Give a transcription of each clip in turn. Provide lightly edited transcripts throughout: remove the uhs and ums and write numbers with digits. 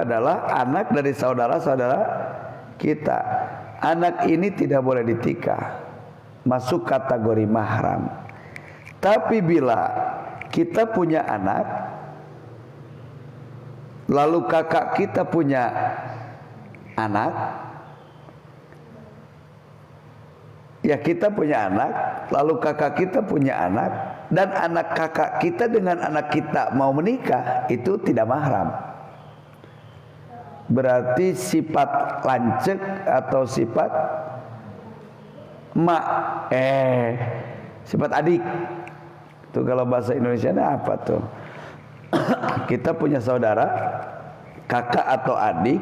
adalah anak dari saudara-saudara kita. Anak ini tidak boleh ditikah, masuk kategori mahram. Tapi bila kita punya anak, lalu kakak kita punya anak, ya kita punya anak, lalu kakak kita punya anak, dan anak kakak kita dengan anak kita mau menikah, itu tidak mahram. Berarti sifat lancek atau sifat mak, sifat adik. Itu kalau bahasa Indonesianya apa tuh? Kita punya saudara, kakak atau adik,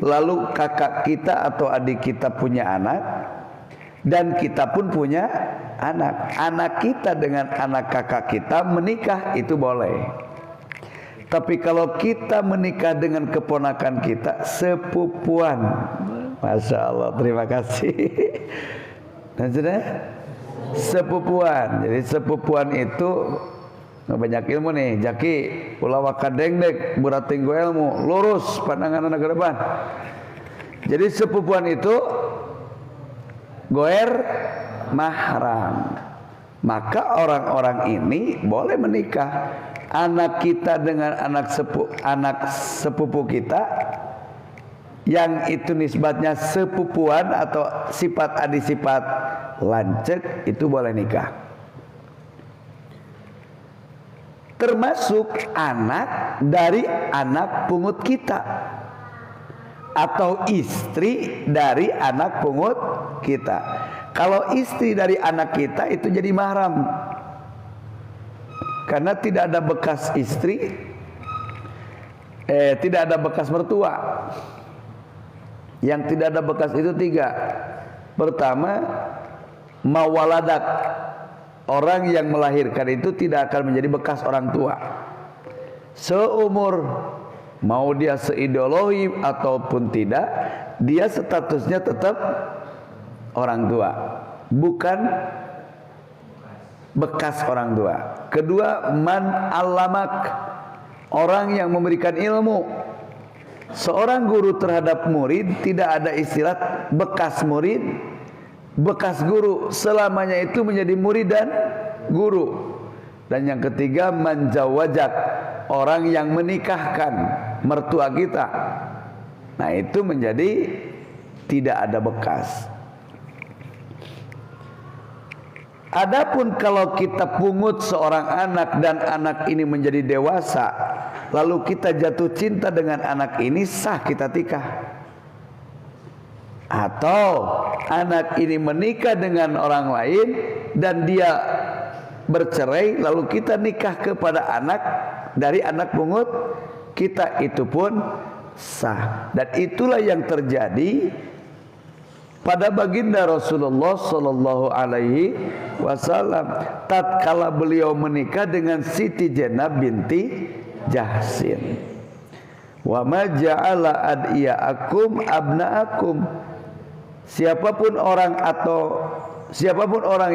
lalu kakak kita atau adik kita punya anak, dan kita pun punya anak. Anak kita dengan anak kakak kita menikah, itu boleh. Tapi kalau kita menikah dengan keponakan kita, sepupuan, Masya Allah, terima kasih. Dan sudah sepupuan. Jadi sepupuan itu banyak ilmu nih. Jaki ulah wakadengdek buratinggo ilmu, lurus pandangan anak ke depan. Jadi sepupuan itu goer mahram. Maka orang-orang ini boleh menikah. Anak kita dengan anak sepupu kita, yang itu nisbatnya sepupuan atau sifat adik sifat lancek, itu boleh nikah. Termasuk anak dari anak pungut kita, atau istri dari anak pungut kita. Kalau istri dari anak kita itu jadi mahram, karena tidak ada bekas istri, tidak ada bekas mertua. Yang tidak ada bekas itu 3. Pertama, mawaladak, orang yang melahirkan itu tidak akan menjadi bekas orang tua. Seumur, mau dia seideologi ataupun tidak, dia statusnya tetap orang tua, bukan bekas orang tua. Kedua, man alamak, orang yang memberikan ilmu. Seorang guru terhadap murid tidak ada istilah bekas murid, bekas guru. Selamanya itu menjadi murid dan guru. Dan yang ketiga, manjawajak, orang yang menikahkan mertua kita. Nah, itu menjadi tidak ada bekas. Adapun kalau kita pungut seorang anak dan anak ini menjadi dewasa, lalu kita jatuh cinta dengan anak ini, sah kita tikah. Atau anak ini menikah dengan orang lain dan dia bercerai, lalu kita nikah kepada anak dari anak pungut kita, itu pun sah. Dan itulah yang terjadi pada baginda Rasulullah Sallallahu Alaihi Wasallam tatkala beliau menikah dengan Siti Zainab binti Jahsin. Wa ma ja'ala adiyaakum abnaakum, siapapun orang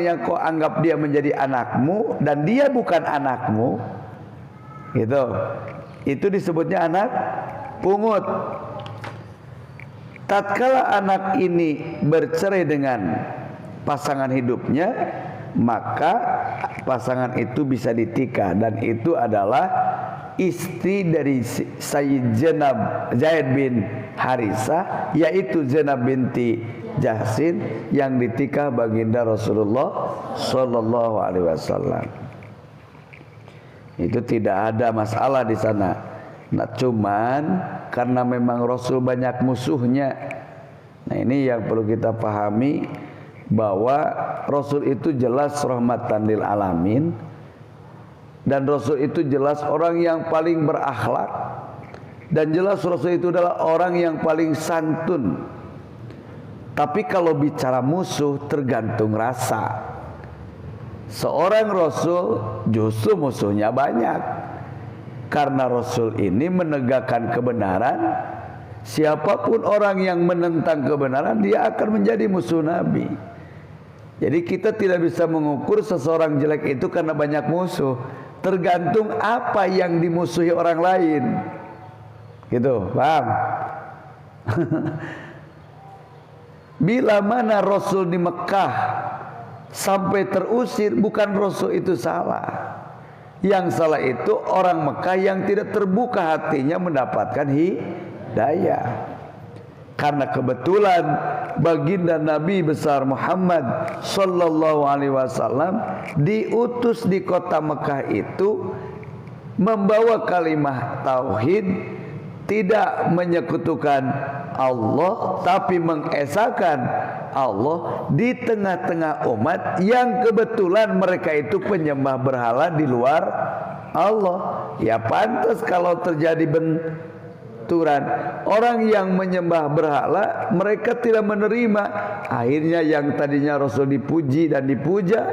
yang kau anggap dia menjadi anakmu dan dia bukan anakmu, gitu, itu disebutnya anak pungut. Tatkala anak ini bercerai dengan pasangan hidupnya, maka pasangan itu bisa ditikah, dan itu adalah istri dari Sayyidina Zaid bin Harisah, yaitu Zainab binti Jahsin, yang ditikah baginda Rasulullah Sallallahu Alaihi Wasallam. Itu tidak ada masalah di sana. Nah, cuman karena memang Rasul banyak musuhnya. Nah, ini yang perlu kita pahami, bahwa Rasul itu jelas rahmatan lil alamin, dan Rasul itu jelas orang yang paling berakhlak, dan jelas Rasul itu adalah orang yang paling santun. Tapi kalau bicara musuh, tergantung rasa. Seorang Rasul justru musuhnya banyak. Karena Rasul ini menegakkan kebenaran, siapapun orang yang menentang kebenaran, dia akan menjadi musuh Nabi. Jadi kita tidak bisa mengukur seseorang jelek itu karena banyak musuh. Tergantung apa yang dimusuhi orang lain. Gitu, paham? Bila mana Rasul di Mekah sampai terusir, bukan Rasul itu salah. Yang salah itu orang Mekah yang tidak terbuka hatinya mendapatkan hidayah. Karena kebetulan baginda Nabi besar Muhammad sallallahu alaihi wasallam diutus di kota Mekah itu membawa kalimat tauhid, tidak menyekutukan Allah tapi mengesahkan Allah di tengah-tengah umat yang kebetulan mereka itu penyembah berhala di luar Allah. Ya pantas kalau terjadi benturan. Orang yang menyembah berhala mereka tidak menerima. Akhirnya yang tadinya Rasul dipuji dan dipuja,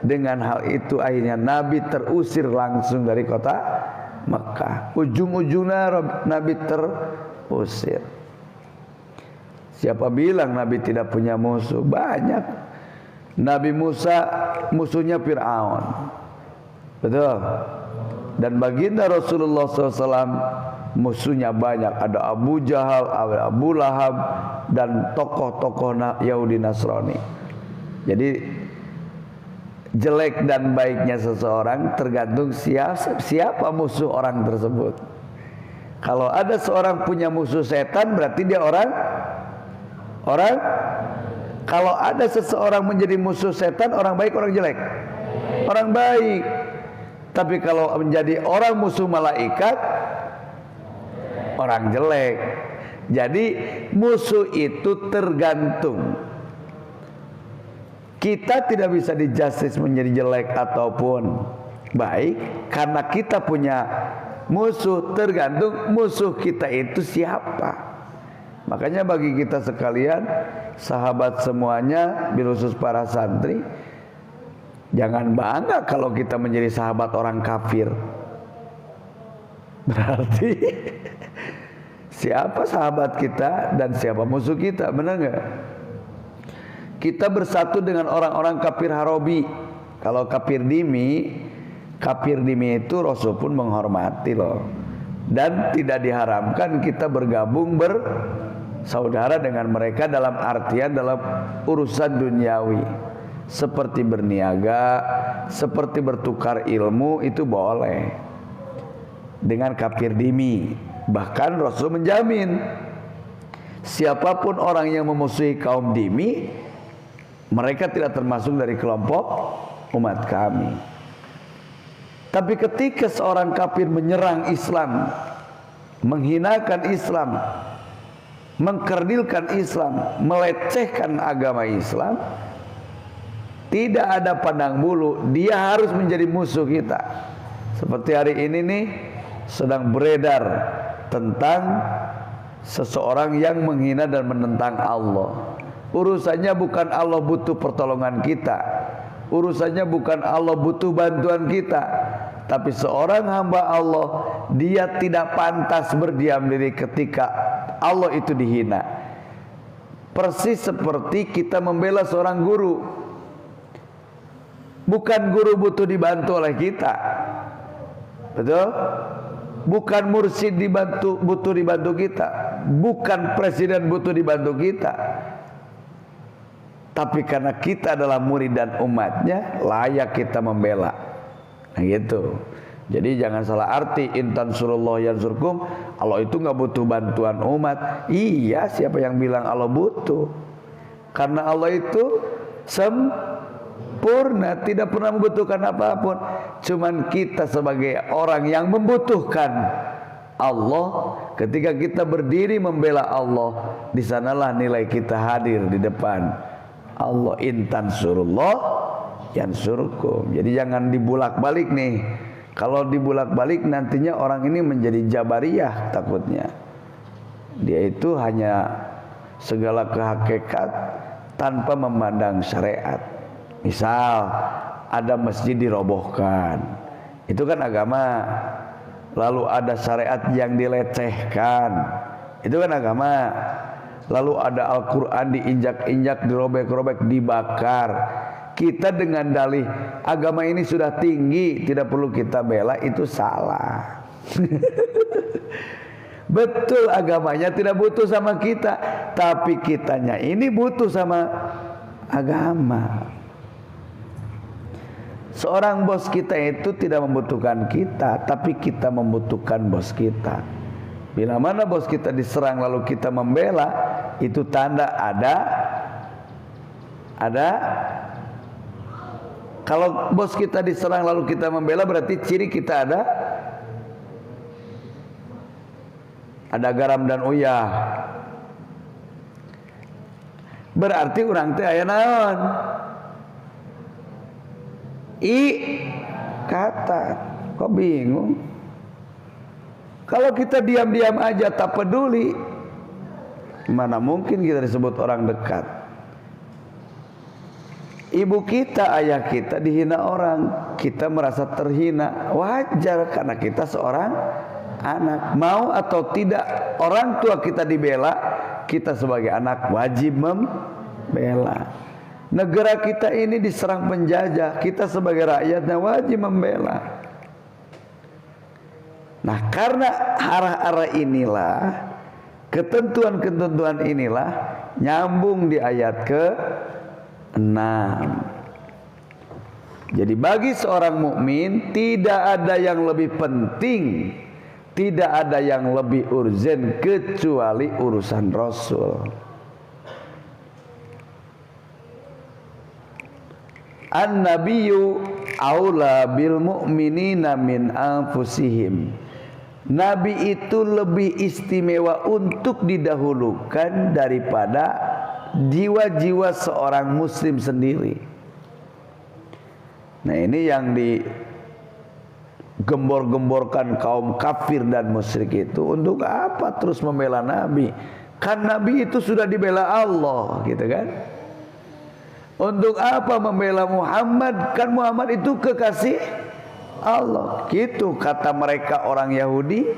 dengan hal itu akhirnya Nabi terusir langsung dari kota Mekah. Ujung-ujungnya Nabi terusir. Siapa bilang Nabi tidak punya musuh? Banyak. Nabi Musa musuhnya Fir'aun, betul. Dan baginda Rasulullah SAW musuhnya banyak. Ada Abu Jahal, ada Abu Lahab, dan tokoh-tokoh Yahudi Nasrani. Jadi jelek dan baiknya seseorang tergantung siapa musuh orang tersebut. Kalau ada seorang punya musuh setan, berarti dia orang. Kalau ada seseorang menjadi musuh setan, orang baik, orang jelek? Orang baik. Tapi kalau menjadi orang musuh malaikat, orang jelek. Jadi musuh itu tergantung. Kita tidak bisa di-justice menjadi jelek ataupun baik, karena kita punya musuh, tergantung musuh kita itu siapa. Makanya bagi kita sekalian, sahabat semuanya, khusus para santri, jangan bangga kalau kita menjadi sahabat orang kafir. Berarti siapa sahabat kita dan siapa musuh kita, benar nggak? Kita bersatu dengan orang-orang kafir Harabi. Kalau kafir dimi itu Rasul pun menghormati loh. Dan tidak diharamkan kita bergabung bersaudara dengan mereka dalam artian dalam urusan duniawi. Seperti berniaga, seperti bertukar ilmu, itu boleh dengan kafir dimi. Bahkan Rasul menjamin siapapun orang yang memusuhi kaum dimi, mereka tidak termasuk dari kelompok umat kami. Tapi ketika seorang kafir menyerang Islam, menghinakan Islam, mengkerdilkan Islam, melecehkan agama Islam, tidak ada pandang bulu, dia harus menjadi musuh kita. Seperti hari ini nih sedang beredar tentang seseorang yang menghina dan menentang Allah. Urusannya bukan Allah butuh pertolongan kita, urusannya bukan Allah butuh bantuan kita, tapi seorang hamba Allah, dia tidak pantas berdiam diri ketika Allah itu dihina. Persis seperti kita membela seorang guru. Bukan guru butuh dibantu oleh kita, betul? Bukan mursyid butuh dibantu kita, bukan presiden butuh dibantu kita. Tapi karena kita adalah murid dan umatnya, layak kita membela. Nah gitu. Jadi jangan salah arti, intan surullah yansurkum, Allah itu nggak butuh bantuan umat. Iya, siapa yang bilang Allah butuh? Karena Allah itu sempurna, tidak pernah membutuhkan apapun. Cuman kita sebagai orang yang membutuhkan Allah, ketika kita berdiri membela Allah, di sanalah nilai kita hadir di depan Allah. Intan surullah yansurkum. Jadi jangan dibulak-balik nih. Kalau dibulak-balik nantinya orang ini menjadi jabariyah takutnya. Dia itu hanya segala kehakikat tanpa memandang syariat. Misal ada masjid dirobohkan, itu kan agama. Lalu ada syariat yang dilecehkan, itu kan agama. Lalu ada Al-Quran diinjak-injak, dirobek-robek, dibakar. Kita dengan dalih agama ini sudah tinggi, tidak perlu kita bela, itu salah. Betul, agamanya tidak butuh sama kita, tapi kitanya ini butuh sama agama. Seorang bos kita itu tidak membutuhkan kita, tapi kita membutuhkan bos kita. Bila mana bos kita diserang lalu kita membela, itu tanda ada. Kalau bos kita diserang lalu kita membela, berarti ciri kita ada garam dan uyah. Berarti orang teh aya naon? Kata. Kok bingung? Kalau kita diam-diam aja tak peduli, mana mungkin kita disebut orang dekat? Ibu kita, ayah kita dihina orang, kita merasa terhina. Wajar karena kita seorang anak. Mau atau tidak orang tua kita dibela, kita sebagai anak wajib membela. Negara kita ini diserang penjajah, kita sebagai rakyatnya wajib membela. Nah, karena arah-arah inilah, ketentuan-ketentuan inilah nyambung di ayat ke-6. Jadi bagi seorang mukmin tidak ada yang lebih penting, tidak ada yang lebih urgen kecuali urusan Rasul. An-nabiyyu aula bil mu'minina min anfusihim. Nabi itu lebih istimewa untuk didahulukan daripada jiwa-jiwa seorang muslim sendiri. Nah, ini yang digembor-gemborkan kaum kafir dan musyrik itu. Untuk apa terus membela Nabi? Kan Nabi itu sudah dibela Allah, gitu kan? Untuk apa membela Muhammad? Kan Muhammad itu kekasih Allah. Gitu kata mereka orang Yahudi,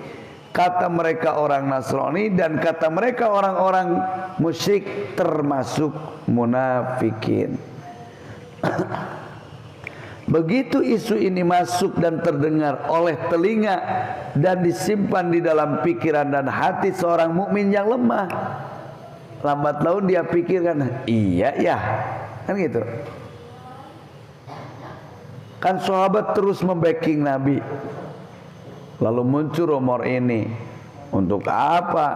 kata mereka orang Nasrani, dan kata mereka orang-orang musyrik termasuk munafikin. Begitu isu ini masuk dan terdengar oleh telinga dan disimpan di dalam pikiran dan hati seorang mukmin yang lemah, lambat laun dia pikirkan, iya ya, kan gitu. Kan sahabat terus membacking Nabi. Lalu muncul rumor ini. Untuk apa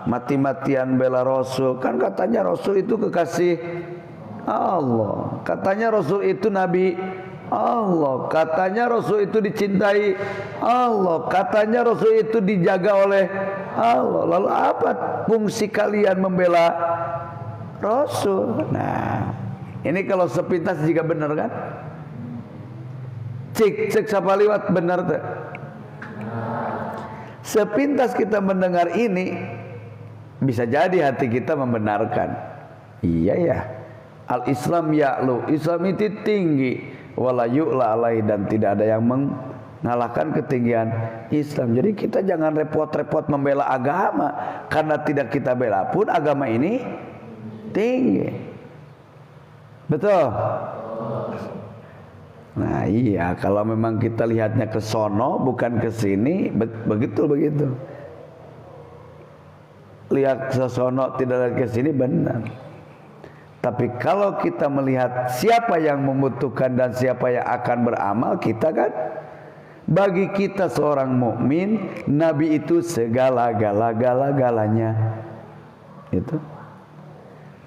mati-matian bela Rasul? Kan katanya Rasul itu kekasih Allah. Katanya Rasul itu Nabi Allah. Katanya Rasul itu dicintai Allah. Katanya Rasul itu dijaga oleh Allah. Lalu apa fungsi kalian membela Rasul? Nah, ini kalau sepintas jika benar kan? Cek siapa liwat benar tuh. Sepintas kita mendengar ini, bisa jadi hati kita membenarkan. Iya ya, al-Islam ya'lu, Islam itu tinggi, wala yu'la alai, dan tidak ada yang mengalahkan ketinggian Islam. Jadi kita jangan repot-repot membela agama, karena tidak kita bela pun agama ini tinggi. Betul? Nah iya, kalau memang kita lihatnya ke sono bukan ke sini, begitu. Lihat ke sono tidak lihat ke sini, benar. Tapi kalau kita melihat siapa yang membutuhkan dan siapa yang akan beramal, kita kan, bagi kita seorang mukmin, Nabi itu segala-galanya. Itu.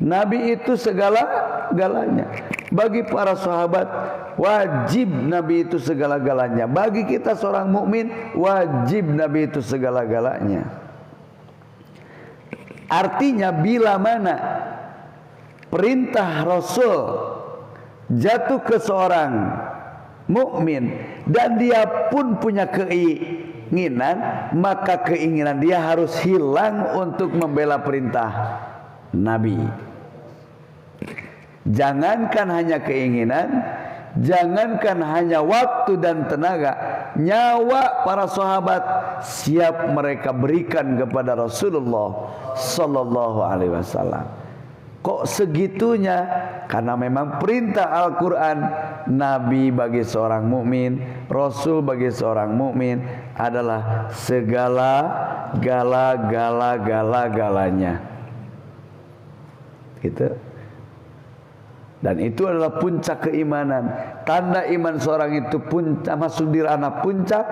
Nabi itu segala-galanya. Bagi para sahabat wajib Nabi itu segala-galanya. Bagi kita seorang mukmin wajib Nabi itu segala-galanya. Artinya bila mana perintah Rasul jatuh ke seorang mukmin dan dia pun punya keinginan, maka keinginan dia harus hilang untuk membela perintah Nabi. Jangankan hanya keinginan, jangankan hanya waktu dan tenaga, nyawa para sahabat siap mereka berikan kepada Rasulullah sallallahu alaihi wasallam. Kok segitunya? Karena memang perintah Al-Quran nabi bagi seorang mukmin, rasul bagi seorang mukmin adalah galanya. Gitu. Dan itu adalah puncak keimanan. Tanda iman seorang itu puncak, masuk di ranah puncak